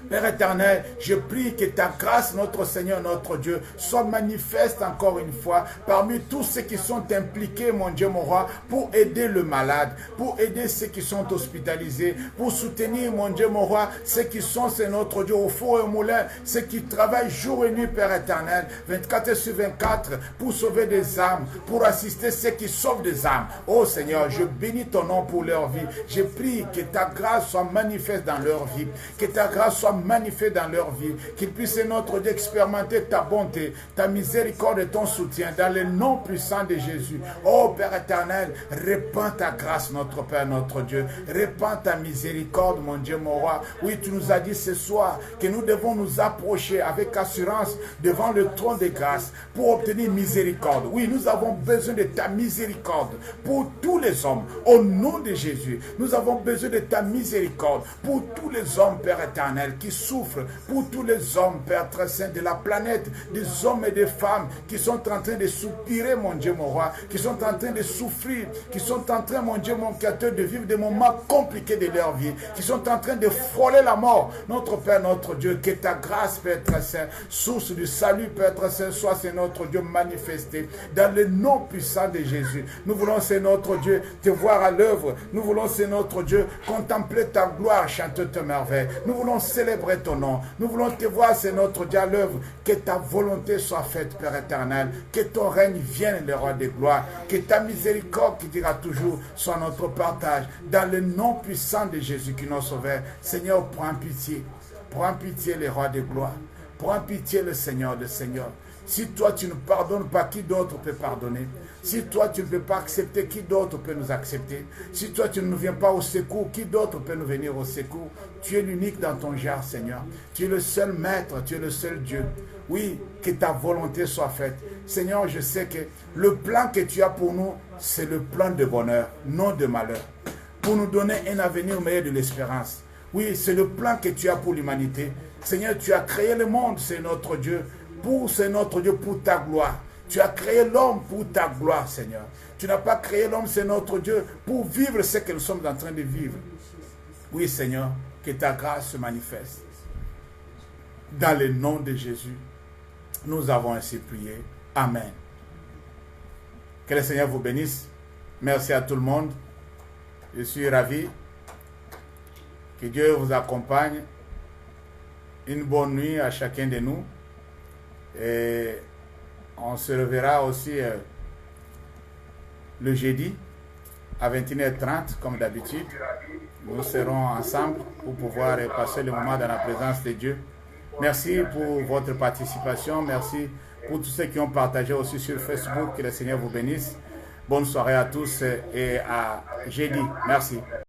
Père éternel, je prie que ta grâce, notre Seigneur, notre Dieu, soit manifeste encore une fois parmi tous ceux qui sont impliqués, mon Dieu, mon roi, pour aider le malade, pour aider ceux qui sont hospitalisés, pour soutenir, mon Dieu, mon roi, ceux qui sont, c'est notre Dieu, au four et au moulin, ceux qui travaillent jour et nuit, Père éternel, 24 sur 24, pour sauver des âmes, pour assister ceux qui sauvent des âmes. Oh Seigneur, je bénis ton nom pour leur vie. Je prie que ta grâce soit manifeste dans leur vie, que ta grâce soit manifeste dans leur vie, qu'ils puissent, notre Dieu, expérimenter ta bonté, ta miséricorde et ton soutien dans le nom puissant de Jésus. Oh Père éternel, répands ta grâce, notre Père, notre Dieu. Répands ta miséricorde, mon Dieu, mon roi. Oui, tu nous as dit ce soir que nous devons nous approcher avec assurance devant le trône de grâce pour obtenir miséricorde. Oui, nous avons besoin de ta miséricorde pour tous les hommes. Au nom de Jésus, nous avons besoin de ta miséricorde pour tous les hommes, Père éternel, qui souffrent, pour tous les hommes, Père très saint de la planète, des hommes et des femmes qui sont en train de soupirer, mon Dieu, mon roi, qui sont en train de souffrir, qui sont en train, mon Dieu, mon Créateur, de vivre des moments compliqués de leur vie, qui sont en train de frôler la mort. Notre Père, notre Dieu, que ta grâce, Père très saint, source du salut, Père très saint, soit, c'est notre Dieu, manifesté dans le nom puissant de Jésus. Nous voulons, c'est notre Dieu, te voir à l'œuvre. Nous voulons, c'est notre Dieu, contempler ta gloire, chanter tes merveilles. Nous voulons célébrer ton nom. Nous voulons te voir, c'est notre Dieu, à l'œuvre. Que ta volonté soit faite, Père éternel. Que ton règne vienne, le roi de gloire. Que ta miséricorde, qui dira toujours, soit notre partage. Dans le nom puissant de Jésus qui nous sauve. Seigneur, prends pitié. Prends pitié, le roi de gloire. Prends pitié, le Seigneur des Seigneurs. Si toi, tu ne pardonnes pas, qui d'autre peut pardonner? Si toi, tu ne peux pas accepter, qui d'autre peut nous accepter? Si toi, tu ne nous viens pas au secours, qui d'autre peut nous venir au secours? Tu es l'unique dans ton genre, Seigneur. Tu es le seul maître, tu es le seul Dieu. Oui, que ta volonté soit faite. Seigneur, je sais que le plan que tu as pour nous, c'est le plan de bonheur, non de malheur. Pour nous donner un avenir meilleur de l'espérance. Oui, c'est le plan que tu as pour l'humanité. Seigneur, tu as créé le monde, c'est notre Dieu. C'est notre Dieu, pour ta gloire. Tu as créé l'homme pour ta gloire, Seigneur. Tu n'as pas créé l'homme, c'est notre Dieu, pour vivre ce que nous sommes en train de vivre. Oui, Seigneur, que ta grâce se manifeste. Dans le nom de Jésus, nous avons ainsi prié. Amen. Que le Seigneur vous bénisse. Merci à tout le monde. Je suis ravi. Que Dieu vous accompagne. Une bonne nuit à chacun de nous. Et on se reverra aussi le jeudi à 21h30 comme d'habitude. Nous serons ensemble pour pouvoir passer le moment dans la présence de Dieu. Merci pour votre participation. Merci pour tous ceux qui ont partagé aussi sur Facebook. Que le Seigneur vous bénisse. Bonne soirée à tous et à jeudi. Merci.